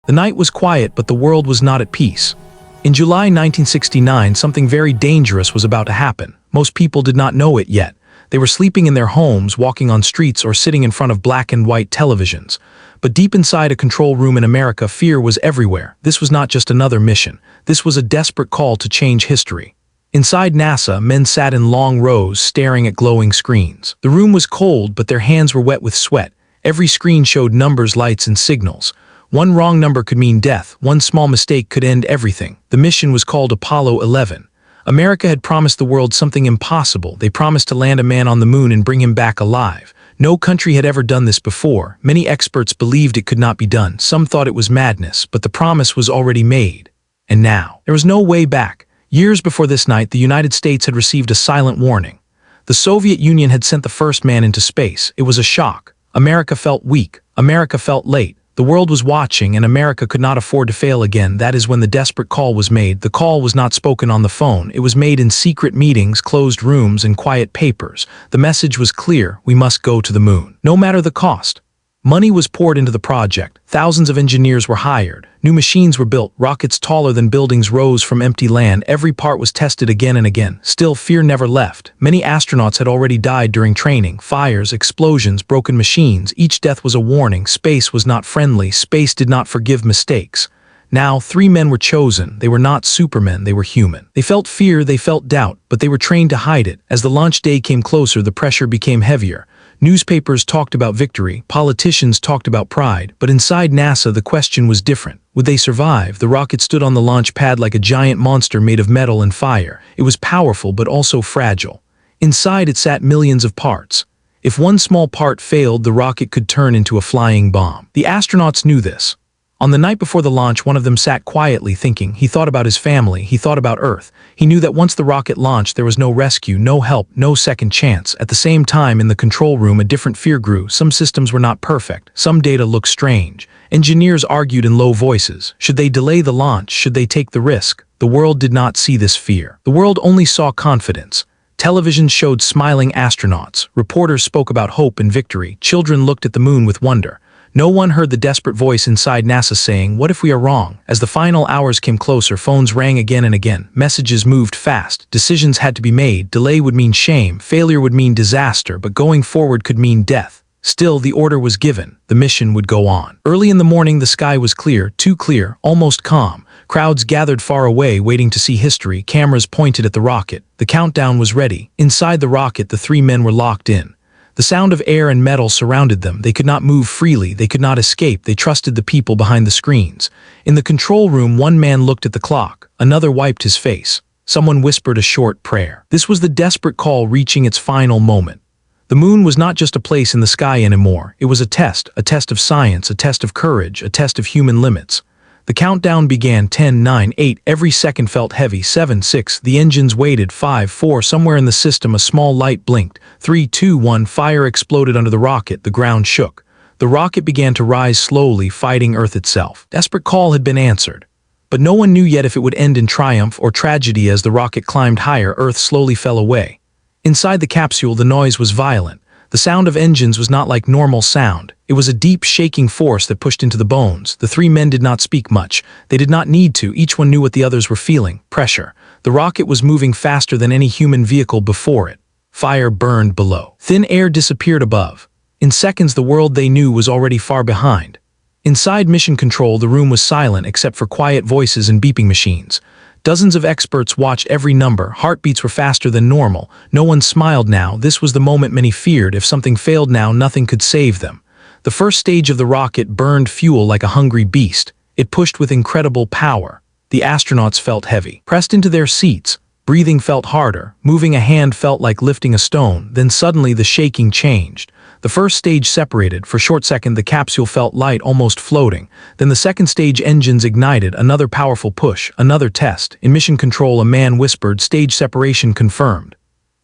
The night was quiet, but the world was not at peace. In July 1969, something very dangerous was about to happen. Most people did not know it yet. They were sleeping in their homes, walking on streets, or sitting in front of black and white televisions. But deep inside a control room in America, fear was everywhere. This was not just another mission. This was a desperate call to change history. Inside NASA, men sat in long rows, staring at glowing screens. The room was cold, but their hands were wet with sweat. Every screen showed numbers, lights, and signals. One wrong number could mean death. One small mistake could end everything. The mission was called Apollo 11. America had promised the world something impossible. They promised to land a man on the moon and bring him back alive. No country had ever done this before. Many experts believed it could not be done. Some thought it was madness, but the promise was already made. And now, there was no way back. Years before this night, the United States had received a silent warning. The Soviet Union had sent the first man into space. It was a shock. America felt weak. America felt late. The world was watching, and America could not afford to fail again. That is when the desperate call was made. The call was not spoken on the phone. It was made in secret meetings, closed rooms, and quiet papers. The message was clear: we must go to the moon, no matter the cost. Money was poured into the project. Thousands of engineers were hired. New machines were built. Rockets taller than buildings rose from empty land. Every part was tested again and again. Still, fear never left. Many astronauts had already died during training. Fires, explosions, broken machines. Each death was a warning. Space was not friendly. Space did not forgive mistakes. Now, 3 men were chosen. They were not supermen, they were human. They felt fear, they felt doubt, but they were trained to hide it. As the launch day came closer, the pressure became heavier. Newspapers talked about victory, politicians talked about pride, but inside NASA the question was different. Would they survive? The rocket stood on the launch pad like a giant monster made of metal and fire. It was powerful but also fragile. Inside it sat millions of parts. If one small part failed, the rocket could turn into a flying bomb. The astronauts knew this. On the night before the launch, one of them sat quietly thinking. He thought about his family, he thought about Earth. He knew that once the rocket launched, there was no rescue, no help, no second chance. At the same time, in the control room, a different fear grew. Some systems were not perfect. Some data looked strange. Engineers argued in low voices. Should they delay the launch? Should they take the risk? The world did not see this fear. The world only saw confidence. Television showed smiling astronauts. Reporters spoke about hope and victory. Children looked at the moon with wonder. No one heard the desperate voice inside NASA saying, "What if we are wrong?" As the final hours came closer, phones rang again and again. Messages moved fast. Decisions had to be made. Delay would mean shame. Failure would mean disaster, but going forward could mean death. Still, the order was given. The mission would go on. Early in the morning, the sky was clear, too clear, almost calm. Crowds gathered far away, waiting to see history. Cameras pointed at the rocket. The countdown was ready. Inside the rocket, the 3 men were locked in. The sound of air and metal surrounded them. They could not move freely. They could not escape. They trusted the people behind the screens. In the control room, one man looked at the clock. Another wiped his face. Someone whispered a short prayer. This was the desperate call reaching its final moment. The moon was not just a place in the sky anymore. It was a test of science, a test of courage, a test of human limits. The countdown began. 10, 9, 8. Every second felt heavy. 7, 6. The engines waited. 5, 4. Somewhere in the system, a small light blinked. 3, 2, 1. Fire exploded under the rocket. The ground shook. The rocket began to rise slowly, fighting Earth itself. Desperate call had been answered. But no one knew yet if it would end in triumph or tragedy. As the rocket climbed higher, Earth slowly fell away. Inside the capsule, the noise was violent. The sound of engines was not like normal sound. It was a deep, shaking force that pushed into the bones. The 3 men did not speak much. They did not need to. Each one knew what the others were feeling. Pressure. The rocket was moving faster than any human vehicle before it. Fire burned below. Thin air disappeared above. In seconds, the world they knew was already far behind. Inside mission control, the room was silent except for quiet voices and beeping machines. Dozens of experts watched every number. Heartbeats were faster than normal. No one smiled now. This was the moment many feared. If something failed now, nothing could save them. The first stage of the rocket burned fuel like a hungry beast. It pushed with incredible power. The astronauts felt heavy. Pressed into their seats, breathing felt harder. Moving a hand felt like lifting a stone. Then suddenly the shaking changed. The first stage separated. For a short second, the capsule felt light, almost floating. Then the second stage, engines ignited. Another powerful push. Another test. In mission control, a man whispered, "Stage separation confirmed."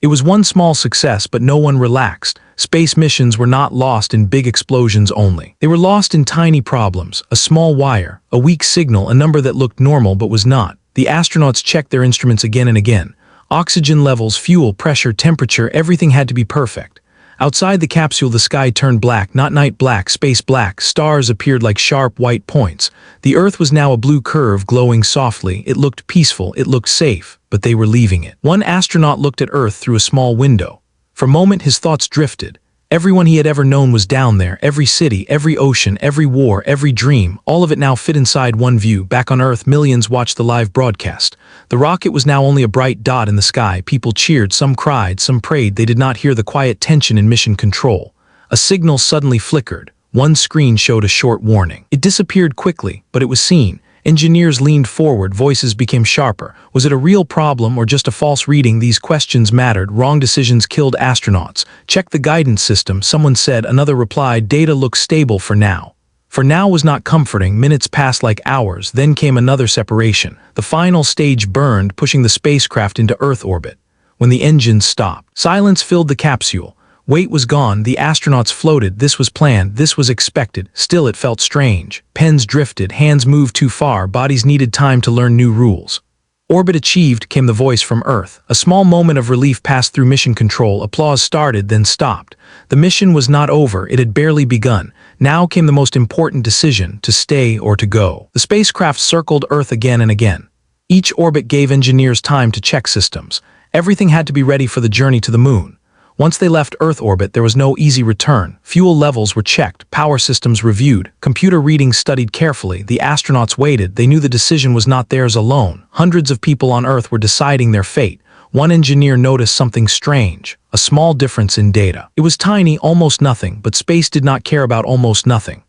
It was one small success, but no one relaxed. Space missions were not lost in big explosions only. They were lost in tiny problems. A small wire, a weak signal, a number that looked normal but was not. The astronauts checked their instruments again and again. Oxygen levels, fuel, pressure, temperature, everything had to be perfect. Outside the capsule, the sky turned black, not night black, space black. Stars appeared like sharp white points. The Earth was now a blue curve glowing softly. It looked peaceful, it looked safe, but they were leaving it. One astronaut looked at Earth through a small window. For a moment his thoughts drifted. Everyone he had ever known was down there, every city, every ocean, every war, every dream, all of it now fit inside one view. Back on Earth, millions watched the live broadcast. The rocket was now only a bright dot in the sky. People cheered, some cried, some prayed. They did not hear the quiet tension in mission control. A signal suddenly flickered. One screen showed a short warning. It disappeared quickly, but it was seen. Engineers leaned forward, voices became sharper. Was it a real problem or just a false reading? These questions mattered. Wrong decisions killed astronauts. Check the guidance system, someone said. Another replied, data looks stable for now. For now was not comforting. Minutes passed like hours. Then came another separation. The final stage burned, pushing the spacecraft into Earth orbit. When the engines stopped, silence filled the capsule. Weight was gone, the astronauts floated. This was planned, this was expected. Still it felt strange. Pens drifted, hands moved too far, bodies needed time to learn new rules. Orbit achieved, came the voice from Earth. A small moment of relief passed through mission control. Applause started, then stopped. The mission was not over, it had barely begun. Now came the most important decision, to stay or to go. The spacecraft circled Earth again and again. Each orbit gave engineers time to check systems. Everything had to be ready for the journey to the moon. Once they left Earth orbit, there was no easy return. Fuel levels were checked, power systems reviewed, computer readings studied carefully. The astronauts waited. They knew the decision was not theirs alone. Hundreds of people on Earth were deciding their fate. One engineer noticed something strange, a small difference in data. It was tiny, almost nothing, but space did not care about almost nothing.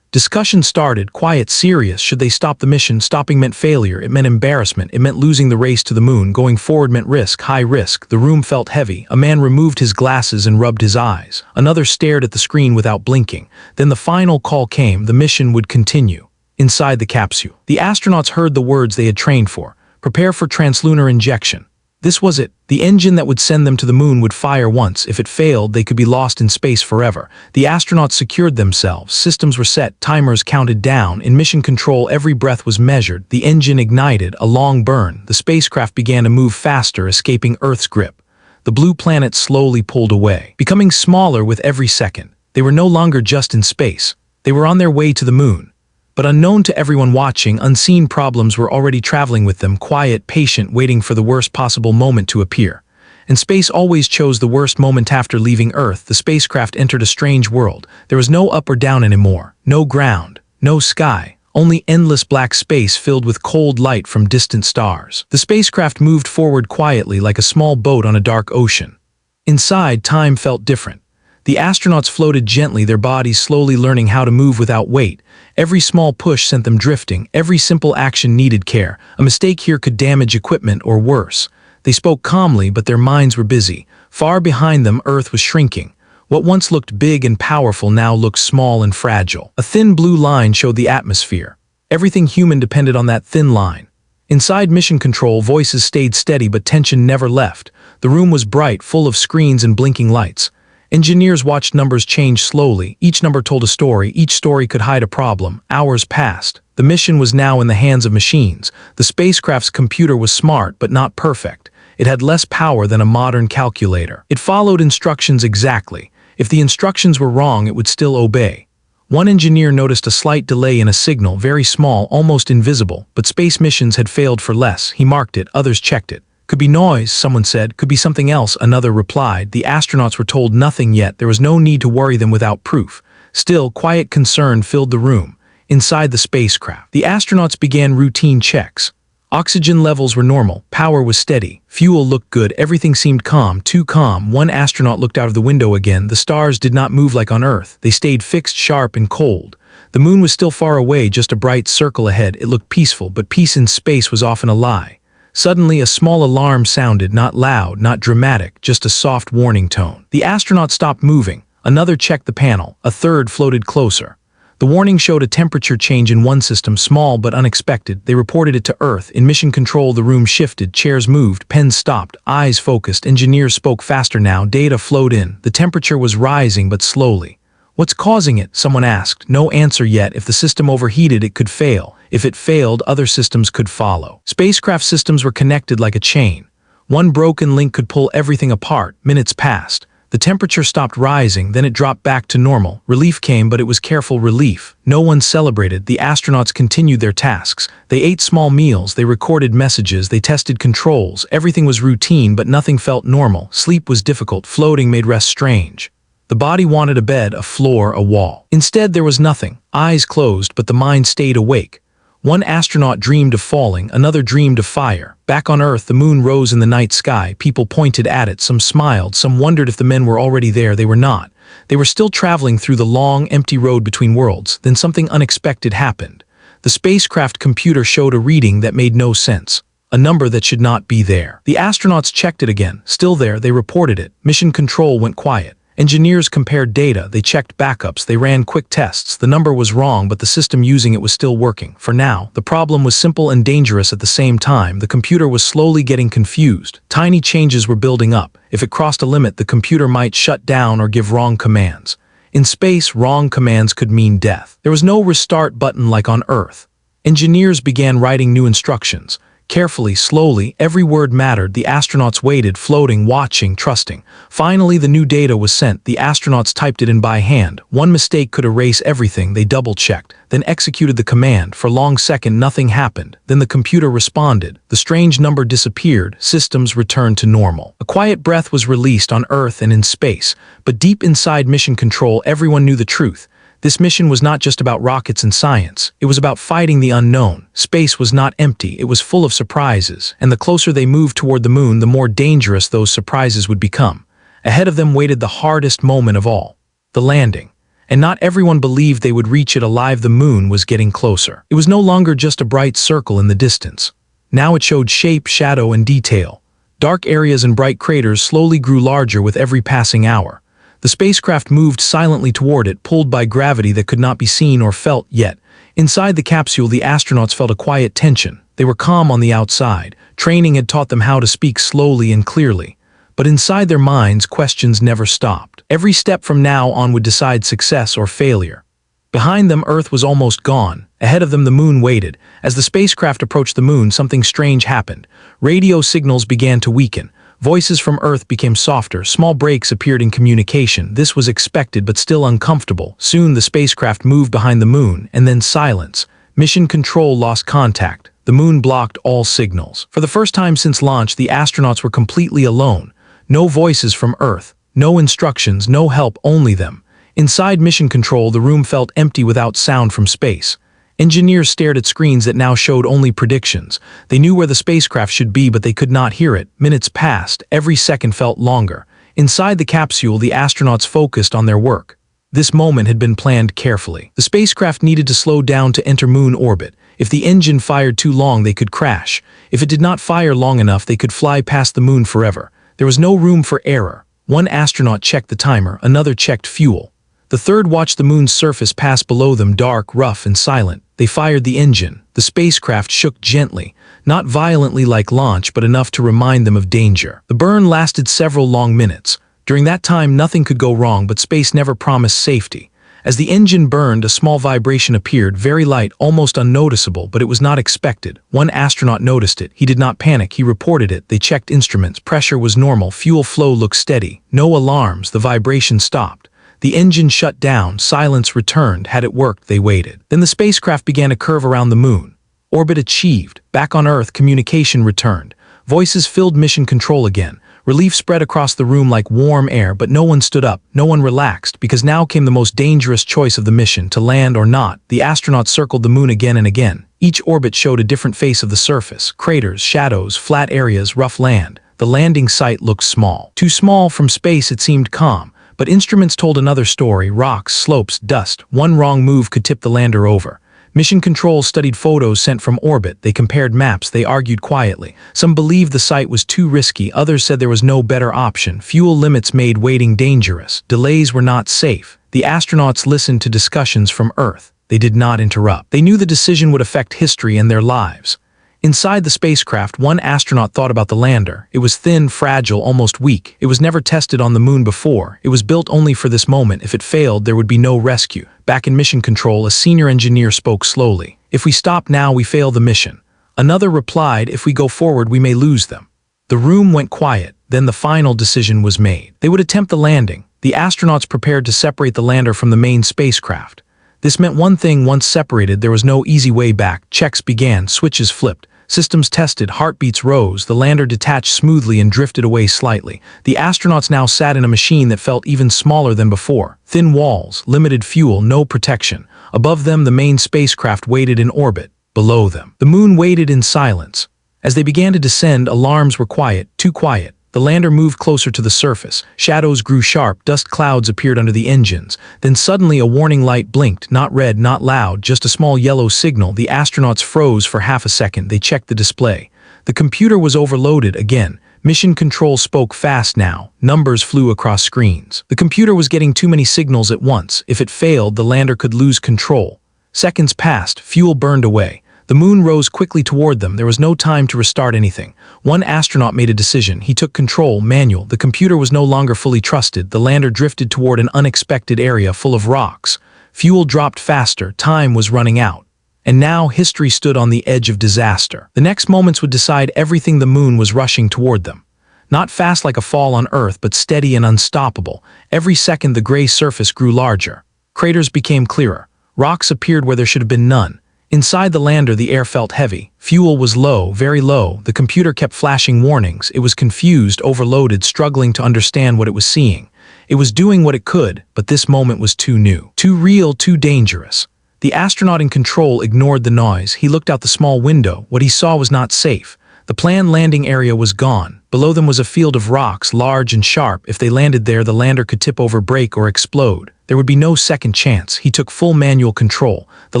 Discussion started, quiet, serious. Should they stop the mission? Stopping meant failure, it meant embarrassment, it meant losing the race to the moon. Going forward meant risk, high risk. The room felt heavy. A man removed his glasses and rubbed his eyes. Another stared at the screen without blinking. Then the final call came. The mission would continue. Inside the capsule, the astronauts heard the words they had trained for. Prepare for translunar injection. This was it. The engine that would send them to the moon would fire once. If it failed, they could be lost in space forever. The astronauts secured themselves. Systems were set. Timers counted down. In mission control, every breath was measured. The engine ignited, a long burn. The spacecraft began to move faster, escaping Earth's grip. The blue planet slowly pulled away, becoming smaller with every second. They were no longer just in space. They were on their way to the moon. But unknown to everyone watching, unseen problems were already traveling with them, quiet, patient, waiting for the worst possible moment to appear. And space always chose the worst moment after leaving Earth. The spacecraft entered a strange world. There was no up or down anymore, no ground, no sky, only endless black space filled with cold light from distant stars. The spacecraft moved forward quietly like a small boat on a dark ocean. Inside, time felt different. The astronauts floated gently, their bodies slowly learning how to move without weight. Every small push sent them drifting. Every simple action needed care. A mistake here could damage equipment or worse. They spoke calmly, but their minds were busy. Far behind them, Earth was shrinking. What once looked big and powerful now looked small and fragile. A thin blue line showed the atmosphere. Everything human depended on that thin line. Inside mission control, voices stayed steady, but tension never left. The room was bright, full of screens and blinking lights. Engineers watched numbers change slowly. Each number told a story. Each story could hide a problem. Hours passed. The mission was now in the hands of machines. The spacecraft's computer was smart, but not perfect. It had less power than a modern calculator. It followed instructions exactly. If the instructions were wrong, it would still obey. One engineer noticed a slight delay in a signal, very small, almost invisible, but space missions had failed for less. He marked it. Others checked it. Could be noise, someone said. Could be something else, another replied. The astronauts were told nothing yet. There was no need to worry them without proof. Still, quiet concern filled the room. Inside the spacecraft, the astronauts began routine checks. Oxygen levels were normal. Power was steady. Fuel looked good. Everything seemed calm, too calm. One astronaut looked out of the window again. The stars did not move like on Earth. They stayed fixed, sharp, and cold. The moon was still far away, just a bright circle ahead. It looked peaceful, but peace in space was often a lie. Suddenly, a small alarm sounded, not loud, not dramatic, just a soft warning tone. The astronaut stopped moving. Another checked the panel. A third floated closer. The warning showed a temperature change in one system, small but unexpected. They reported it to Earth. In mission control, the room shifted, chairs moved, pens stopped, eyes focused. Engineers spoke faster now. Data flowed in. The temperature was rising, but slowly. What's causing it? Someone asked. No answer yet. If the system overheated, it could fail. If it failed, other systems could follow. Spacecraft systems were connected like a chain. One broken link could pull everything apart. Minutes passed. The temperature stopped rising, then it dropped back to normal. Relief came, but it was careful relief. No one celebrated. The astronauts continued their tasks. They ate small meals, they recorded messages, they tested controls. Everything was routine, but nothing felt normal. Sleep was difficult. Floating made rest strange. The body wanted a bed, a floor, a wall. Instead, there was nothing. Eyes closed, but the mind stayed awake. One astronaut dreamed of falling, another dreamed of fire. Back on Earth, the moon rose in the night sky. People pointed at it, some smiled, some wondered if the men were already there. They were not. They were still traveling through the long, empty road between worlds. Then something unexpected happened. The spacecraft computer showed a reading that made no sense. A number that should not be there. The astronauts checked it again. Still there, they reported it. Mission control went quiet. Engineers compared data, they checked backups, they ran quick tests. The number was wrong, but the system using it was still working. For now, the problem was simple and dangerous at the same time. The computer was slowly getting confused. Tiny changes were building up. If it crossed a limit, the computer might shut down or give wrong commands. In space, wrong commands could mean death. There was no restart button like on Earth. Engineers began writing new instructions. Carefully, slowly, every word mattered. The astronauts waited, floating, watching, trusting. Finally, the new data was sent. The astronauts typed it in by hand. One mistake could erase everything. They double-checked, then executed the command. For a long second, nothing happened. Then the computer responded. The strange number disappeared. Systems returned to normal. A quiet breath was released on Earth and in space. But deep inside Mission Control, everyone knew the truth. This mission was not just about rockets and science. It was about fighting the unknown. Space was not empty. It was full of surprises. And the closer they moved toward the moon, the more dangerous those surprises would become. Ahead of them waited the hardest moment of all, the landing. And not everyone believed they would reach it alive. The moon was getting closer. It was no longer just a bright circle in the distance. Now it showed shape, shadow, and detail. Dark areas and bright craters slowly grew larger with every passing hour. The spacecraft moved silently toward it, pulled by gravity that could not be seen or felt yet. Inside the capsule, the astronauts felt a quiet tension. They were calm on the outside. Training had taught them how to speak slowly and clearly. But inside their minds, questions never stopped. Every step from now on would decide success or failure. Behind them, Earth was almost gone. Ahead of them, the moon waited. As the spacecraft approached the moon, something strange happened. Radio signals began to weaken. Voices from Earth became softer. Small breaks appeared in communication. This was expected but still uncomfortable. Soon the spacecraft moved behind the moon, and then silence. Mission Control lost contact. The moon blocked all signals. For the first time since launch, the astronauts were completely alone. No voices from Earth. No instructions, no help, only them. Inside Mission Control, the room felt empty without sound from space. Engineers stared at screens that now showed only predictions. They knew where the spacecraft should be, but they could not hear it. Minutes passed. Every second felt longer. Inside the capsule, the astronauts focused on their work. This moment had been planned carefully. The spacecraft needed to slow down to enter moon orbit. If the engine fired too long, they could crash. If it did not fire long enough, they could fly past the moon forever. There was no room for error. One astronaut checked the timer, another checked fuel. The third watched the moon's surface pass below them, dark, rough, and silent. They fired the engine. The spacecraft shook gently, not violently like launch, but enough to remind them of danger. The burn lasted several long minutes. During that time, nothing could go wrong, but space never promised safety. As the engine burned, a small vibration appeared, very light, almost unnoticeable, but it was not expected. One astronaut noticed it. He did not panic. He reported it. They checked instruments. Pressure was normal. Fuel flow looked steady. No alarms. The vibration stopped. The engine shut down. Silence returned. Had it worked, they waited. Then the spacecraft began a curve around the moon. Orbit achieved. Back on Earth, communication returned. Voices filled Mission Control again. Relief spread across the room like warm air, but no one stood up. No one relaxed, because now came the most dangerous choice of the mission, to land or not. The astronauts circled the moon again and again. Each orbit showed a different face of the surface. Craters, shadows, flat areas, rough land. The landing site looked small. Too small. From space it seemed calm. But instruments told another story. Rocks, slopes, dust. One wrong move could tip the lander over. Mission Control studied photos sent from orbit. They compared maps. They argued quietly. Some believed the site was too risky. Others said there was no better option. Fuel limits made waiting dangerous. Delays were not safe. The astronauts listened to discussions from Earth. They did not interrupt. They knew the decision would affect history and their lives. Inside the spacecraft, one astronaut thought about the lander. It was thin, fragile, almost weak. It was never tested on the moon before. It was built only for this moment. If it failed, there would be no rescue. Back in Mission Control, a senior engineer spoke slowly. "If we stop now, we fail the mission." Another replied, "If we go forward, we may lose them." The room went quiet. Then the final decision was made. They would attempt the landing. The astronauts prepared to separate the lander from the main spacecraft. This meant one thing: once separated, there was no easy way back. Checks began, switches flipped, systems tested, heartbeats rose, the lander detached smoothly and drifted away slightly. The astronauts now sat in a machine that felt even smaller than before. Thin walls, limited fuel, no protection. Above them, the main spacecraft waited in orbit. Below them, the moon waited in silence. As they began to descend, alarms were quiet, too quiet. The lander moved closer to the surface. Shadows grew sharp, dust clouds appeared under the engines. Then suddenly a warning light blinked, not red, not loud, just a small yellow signal. The astronauts froze for half a second. They checked the display. The computer was overloaded again. Mission Control spoke fast now. Numbers flew across screens. The computer was getting too many signals at once. If it failed, the lander could lose control. Seconds passed, fuel burned away. The moon rose quickly toward them. There was no time to restart anything. One astronaut made a decision. He took control, manual. The computer was no longer fully trusted. The lander drifted toward an unexpected area full of rocks. Fuel dropped faster. Time was running out. And now history stood on the edge of disaster. The next moments would decide everything. The moon was rushing toward them. Not fast like a fall on Earth, but steady and unstoppable. Every second the gray surface grew larger. Craters became clearer. Rocks appeared where there should have been none. Inside the lander, the air felt heavy. Fuel was low, very low. The computer kept flashing warnings. It was confused, overloaded, struggling to understand what it was seeing. It was doing what it could, but this moment was too new, too real, too dangerous. The astronaut in control ignored the noise. He looked out the small window. What he saw was not safe. The planned landing area was gone. Below them was a field of rocks, large and sharp. If they landed there, the lander could tip over, break, or explode. There would be no second chance. He took full manual control. The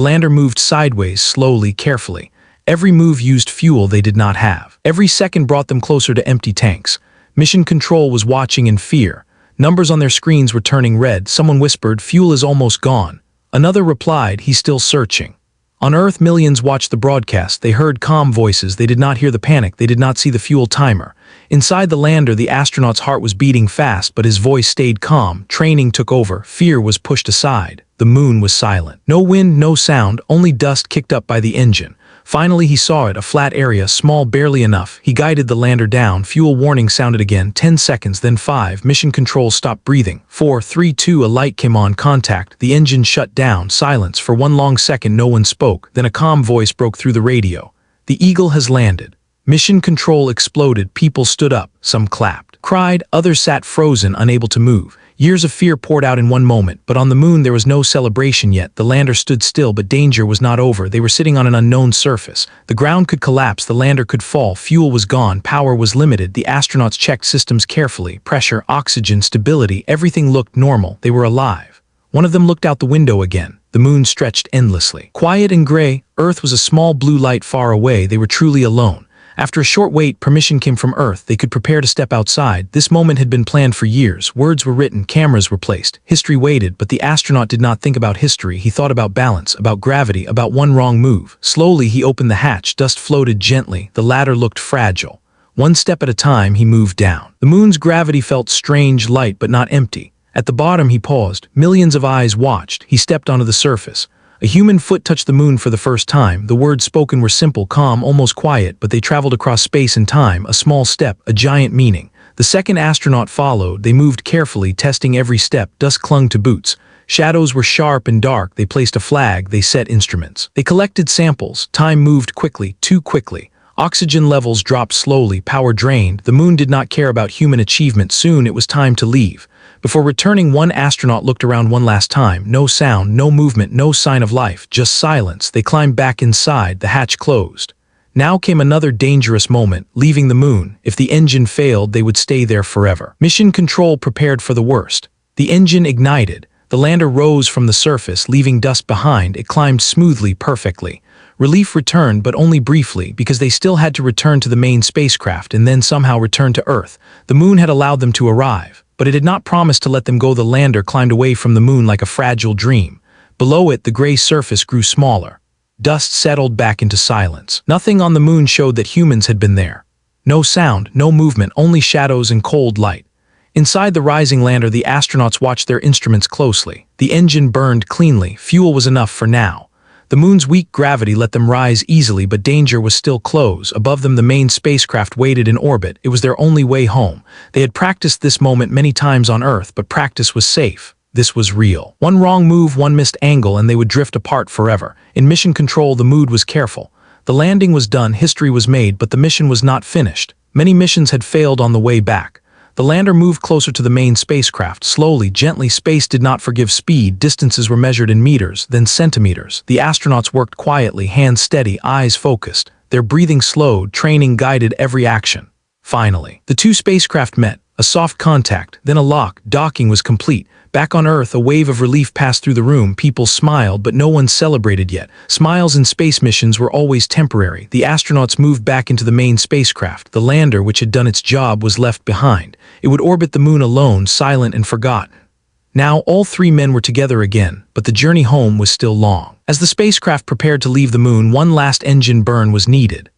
lander moved sideways, slowly, carefully. Every move used fuel they did not have. Every second brought them closer to empty tanks. Mission Control was watching in fear. Numbers on their screens were turning red. Someone whispered, "Fuel is almost gone." Another replied, "He's still searching." On Earth, millions watched the broadcast. They heard calm voices. They did not hear the panic. They did not see the fuel timer. Inside the lander, the astronaut's heart was beating fast, but his voice stayed calm. Training took over. Fear was pushed aside. The moon was silent. No wind, no sound, only dust kicked up by the engine. Finally, he saw it, a flat area, small, barely enough. He guided the lander down. Fuel warning sounded again. 10 seconds, then 5. Mission Control stopped breathing. 4, 3, 2. A light came on. Contact. The engine shut down. Silence. For one long second, no one spoke. Then a calm voice broke through the radio. "The Eagle has landed." Mission Control exploded. People stood up. Some clapped, cried. Others sat frozen, unable to move. Years of fear poured out in one moment, but on the moon there was no celebration yet. The lander stood still, but danger was not over. They were sitting on an unknown surface. The ground could collapse, the lander could fall, fuel was gone, power was limited. The astronauts checked systems carefully. Pressure, oxygen, stability, everything looked normal. They were alive. One of them looked out the window again. The moon stretched endlessly. Quiet and gray, Earth was a small blue light far away. They were truly alone. After a short wait, permission came from Earth. They could prepare to step outside. This moment had been planned for years. Words were written, cameras were placed. History waited, but the astronaut did not think about history. He thought about balance, about gravity, about one wrong move. Slowly, he opened the hatch. Dust floated gently. The ladder looked fragile. One step at a time, he moved down. The moon's gravity felt strange, light, but not empty. At the bottom, he paused. Millions of eyes watched. He stepped onto the surface. A human foot touched the moon for the first time. The words spoken were simple, calm, almost quiet, but they traveled across space and time. A small step, a giant meaning. The second astronaut followed. They moved carefully, testing every step. Dust clung to boots. Shadows were sharp and dark. They placed a flag. They set instruments. They collected samples. Time moved quickly, too quickly. Oxygen levels dropped slowly, power drained. The moon did not care about human achievement. Soon it was time to leave. Before returning, one astronaut looked around one last time. No sound, no movement, no sign of life, just silence. They climbed back inside. The hatch closed. Now came another dangerous moment, leaving the moon. If the engine failed, they would stay there forever. Mission Control prepared for the worst. The engine ignited. The lander rose from the surface, leaving dust behind. It climbed smoothly, perfectly. Relief returned, but only briefly, because they still had to return to the main spacecraft and then somehow return to Earth. The moon had allowed them to arrive, but it had not promised to let them go. The lander climbed away from the moon like a fragile dream. Below it, the gray surface grew smaller. Dust settled back into silence. Nothing on the moon showed that humans had been there. No sound, no movement, only shadows and cold light. Inside the rising lander, the astronauts watched their instruments closely. The engine burned cleanly. Fuel was enough for now. The moon's weak gravity let them rise easily, but danger was still close. Above them, the main spacecraft waited in orbit. It was their only way home. They had practiced this moment many times on Earth, but practice was safe. This was real. One wrong move, one missed angle, and they would drift apart forever. In mission control, the mood was careful. The landing was done, history was made, but the mission was not finished. Many missions had failed on the way back. The lander moved closer to the main spacecraft, slowly, gently. Space did not forgive speed. Distances were measured in meters, then centimeters. The astronauts worked quietly, hands steady, eyes focused. Their breathing slowed, training guided every action. Finally, the two spacecraft met. A soft contact, then a lock. Docking was complete. Back on Earth, a wave of relief passed through the room. People smiled, but no one celebrated yet. Smiles in space missions were always temporary. The astronauts moved back into the main spacecraft. The lander, which had done its job, was left behind. It would orbit the moon alone, silent and forgotten. Now, all three men were together again, but the journey home was still long. As the spacecraft prepared to leave the moon, one last engine burn was needed.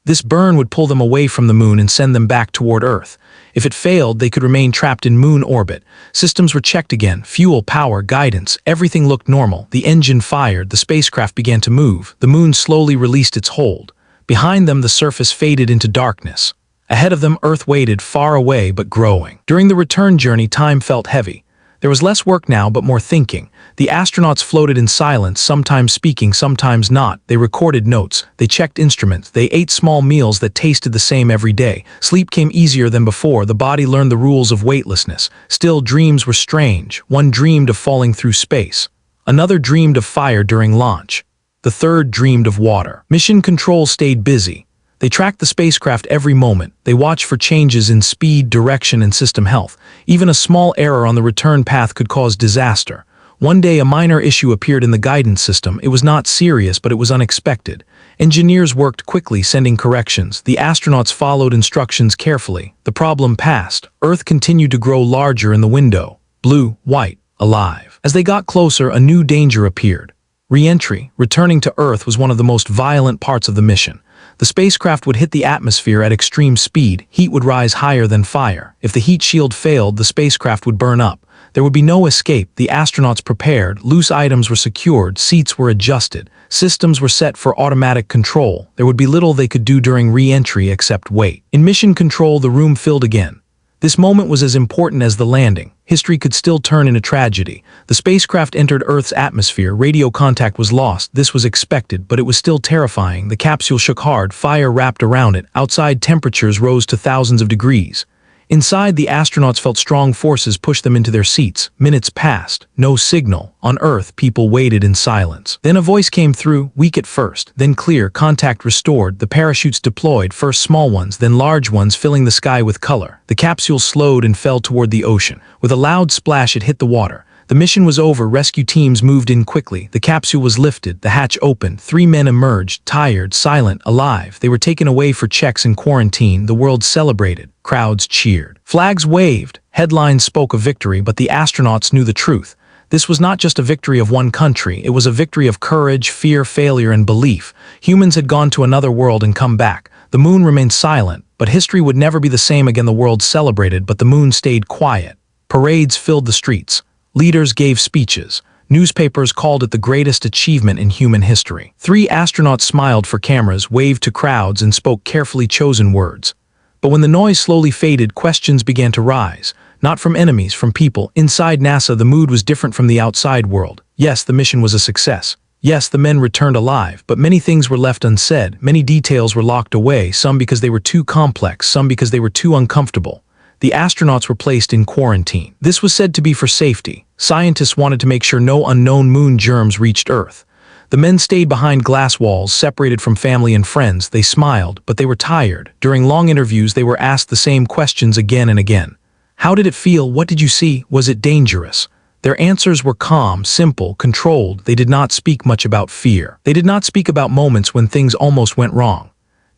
This burn would pull them away from the moon and send them back toward Earth. If it failed, they could remain trapped in moon orbit. Systems were checked again, fuel, power, guidance, everything looked normal. The engine fired, the spacecraft began to move. The moon slowly released its hold. Behind them, the surface faded into darkness. Ahead of them, Earth waited, far away but growing. During the return journey, time felt heavy. There was less work now, but more thinking. The astronauts floated in silence, sometimes speaking, sometimes not. They recorded notes. They checked instruments. They ate small meals that tasted the same every day. Sleep came easier than before. The body learned the rules of weightlessness. Still, dreams were strange. One dreamed of falling through space. Another dreamed of fire during launch. The third dreamed of water. Mission control stayed busy. They tracked the spacecraft every moment. They watched for changes in speed, direction, and system health. Even a small error on the return path could cause disaster. One day, a minor issue appeared in the guidance system. It was not serious, but it was unexpected. Engineers worked quickly, sending corrections. The astronauts followed instructions carefully. The problem passed. Earth continued to grow larger in the window. Blue, white, alive. As they got closer, a new danger appeared. Re-entry, returning to Earth, was one of the most violent parts of the mission. The spacecraft would hit the atmosphere at extreme speed. Heat would rise higher than fire. If the heat shield failed, the spacecraft would burn up. There would be no escape. The astronauts prepared. Loose items were secured. Seats were adjusted. Systems were set for automatic control. There would be little they could do during re-entry except wait. In mission control, the room filled again. This moment was as important as the landing. History could still turn into tragedy. The spacecraft entered Earth's atmosphere. Radio contact was lost. This was expected, but it was still terrifying. The capsule shook hard. Fire wrapped around it. Outside, temperatures rose to thousands of degrees. Inside, the astronauts felt strong forces push them into their seats. Minutes passed. No signal. On Earth, people waited in silence. Then a voice came through, weak at first, then clear. Contact restored. The parachutes deployed, first small ones, then large ones, filling the sky with color. The capsule slowed and fell toward the ocean. With a loud splash, it hit the water. The mission was over. Rescue teams moved in quickly. The capsule was lifted. The hatch opened. 3 men emerged, tired, silent, alive. They were taken away for checks and quarantine. The world celebrated. Crowds cheered. Flags waved. Headlines spoke of victory, but the astronauts knew the truth. This was not just a victory of one country. It was a victory of courage, fear, failure, and belief. Humans had gone to another world and come back. The moon remained silent, but history would never be the same again. The world celebrated, but the moon stayed quiet. Parades filled the streets. Leaders gave speeches. Newspapers called it the greatest achievement in human history. 3 astronauts smiled for cameras, waved to crowds, and spoke carefully chosen words. But when the noise slowly faded, questions began to rise. Not from enemies, from people. Inside NASA, the mood was different from the outside world. Yes, the mission was a success. Yes, the men returned alive, but many things were left unsaid. Many details were locked away, some because they were too complex, some because they were too uncomfortable. The astronauts were placed in quarantine. This was said to be for safety. Scientists wanted to make sure no unknown moon germs reached Earth. The men stayed behind glass walls, separated from family and friends. They smiled, but they were tired. During long interviews, they were asked the same questions again and again. How did it feel? What did you see? Was it dangerous? Their answers were calm, simple, controlled. They did not speak much about fear. They did not speak about moments when things almost went wrong.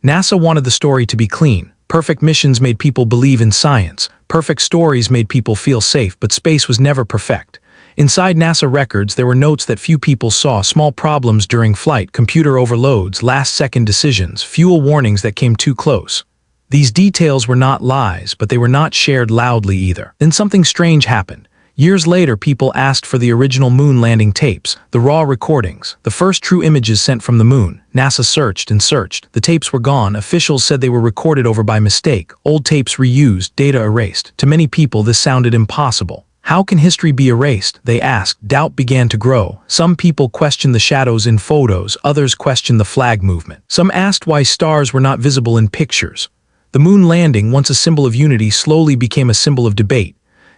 NASA wanted the story to be clean. Perfect missions made people believe in science. Perfect stories made people feel safe, but space was never perfect. Inside NASA records, there were notes that few people saw: small problems during flight, computer overloads, last-second decisions, fuel warnings that came too close. These details were not lies, but they were not shared loudly either. Then something strange happened. Years later, people asked for the original moon landing tapes, the raw recordings, the first true images sent from the moon. NASA searched and searched. The tapes were gone. Officials said they were recorded over by mistake. Old tapes reused, data erased. To many people, this sounded impossible. How can history be erased? They asked. Doubt began to grow. Some people questioned the shadows in photos, others questioned the flag movement. Some asked why stars were not visible in pictures. The moon landing, once a symbol of unity, slowly became a symbol of debate.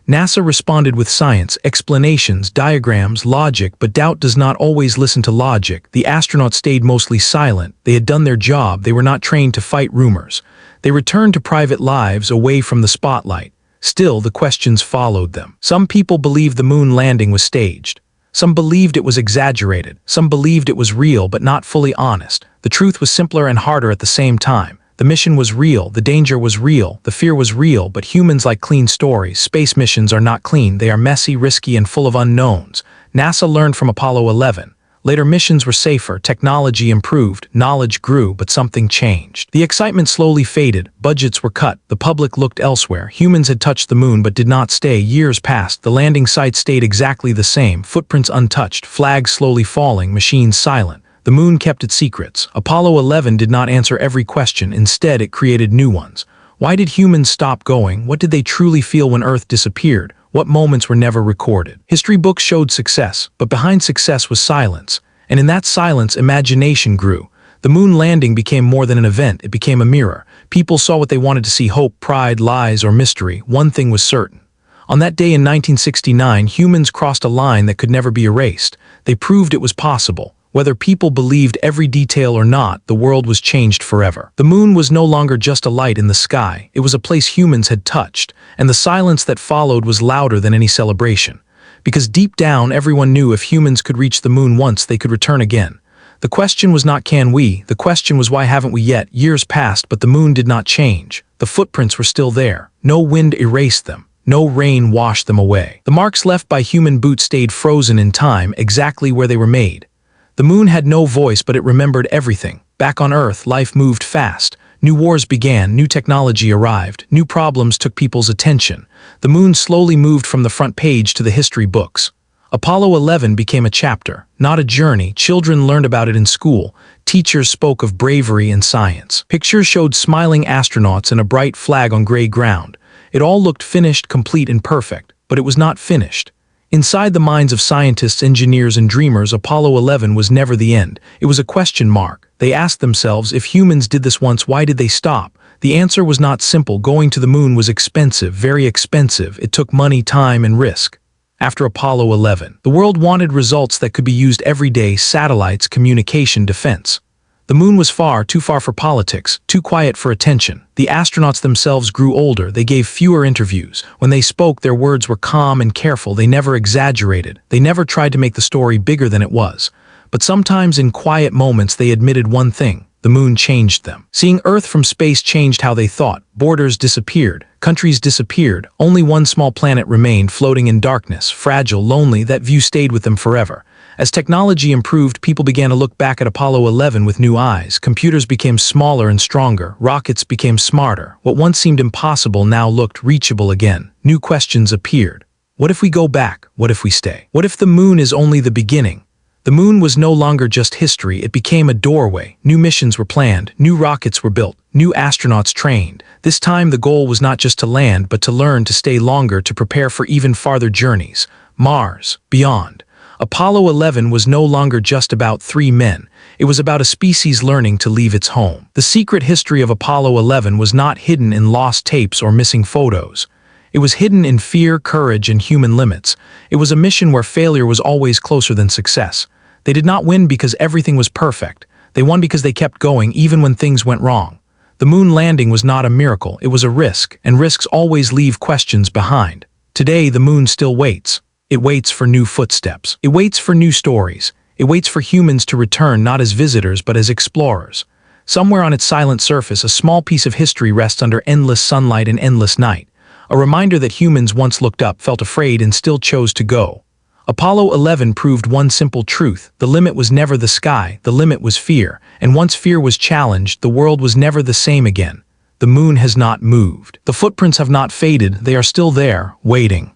NASA responded with science, explanations, diagrams, logic, but doubt does not always listen to logic. The astronauts stayed mostly silent. They had done their job. They were not trained to fight rumors. They returned to private lives, away from the spotlight. Still, the questions followed them. Some people believed the moon landing was staged. Some believed it was exaggerated. Some believed it was real but not fully honest. The truth was simpler and harder at the same time. The mission was real, the danger was real, the fear was real, but humans like clean stories. Space missions are not clean. They are messy, risky, and full of unknowns. NASA learned from Apollo 11. Later missions were safer, technology improved, knowledge grew, but something changed. The excitement slowly faded, budgets were cut, the public looked elsewhere. Humans had touched the moon but did not stay. Years passed, the landing site stayed exactly the same, footprints untouched, flags slowly falling, machines silent. The moon kept its secrets. Apollo 11 did not answer every question. Instead, it created new ones. Why did humans stop going? What did they truly feel when Earth disappeared? What moments were never recorded? History books showed success, but behind success was silence. And in that silence, imagination grew. The moon landing became more than an event. It became a mirror. People saw what they wanted to see: hope, pride, lies, or mystery. One thing was certain. On that day in 1969, humans crossed a line that could never be erased. They proved it was possible. Whether people believed every detail or not, the world was changed forever. The moon was no longer just a light in the sky. It was a place humans had touched, and the silence that followed was louder than any celebration. Because deep down, everyone knew if humans could reach the moon once, they could return again. The question was not can we, the question was why haven't we yet? Years passed, but the moon did not change. The footprints were still there. No wind erased them. No rain washed them away. The marks left by human boots stayed frozen in time, exactly where they were made. The moon had no voice, but it remembered everything. Back on Earth, life moved fast. New wars began, new technology arrived, new problems took people's attention. The moon slowly moved from the front page to the history books. Apollo 11 became a chapter, not a journey. Children learned about it in school. Teachers spoke of bravery and science. Pictures showed smiling astronauts and a bright flag on gray ground. It all looked finished, complete, and perfect, but it was not finished. Inside the minds of scientists, engineers, and dreamers, Apollo 11 was never the end. It was a question mark. They asked themselves, if humans did this once, why did they stop? The answer was not simple. Going to the moon was expensive, very expensive. It took money, time, and risk. After Apollo 11, the world wanted results that could be used every day: satellites, communication, defense. The moon was too far for politics, too quiet for attention. The astronauts themselves grew older. They gave fewer interviews. When they spoke, their words were calm and careful. They never exaggerated. They never tried to make the story bigger than it was. But sometimes in quiet moments, they admitted one thing: the moon changed them. Seeing Earth from space changed how they thought. Borders disappeared. Countries disappeared. Only one small planet remained, floating in darkness, fragile, lonely. That view stayed with them forever. As technology improved, people began to look back at Apollo 11 with new eyes. Computers became smaller and stronger. Rockets became smarter. What once seemed impossible now looked reachable again. New questions appeared. What if we go back? What if we stay? What if the moon is only the beginning? The moon was no longer just history. It became a doorway. New missions were planned. New rockets were built. New astronauts trained. This time, the goal was not just to land, but to learn, to stay longer, to prepare for even farther journeys. Mars, beyond. Apollo 11 was no longer just about 3 men. It was about a species learning to leave its home. The secret history of Apollo 11 was not hidden in lost tapes or missing photos. It was hidden in fear, courage, and human limits. It was a mission where failure was always closer than success. They did not win because everything was perfect. They won because they kept going even when things went wrong. The moon landing was not a miracle. It was a risk, and risks always leave questions behind. Today, the moon still waits. It waits for new footsteps. It waits for new stories. It waits for humans to return not as visitors but as explorers. Somewhere on its silent surface, a small piece of history rests under endless sunlight and endless night. A reminder that humans once looked up, felt afraid, and still chose to go. Apollo 11 proved one simple truth: the limit was never the sky, the limit was fear. And once fear was challenged, the world was never the same again. The moon has not moved. The footprints have not faded. They are still there, waiting.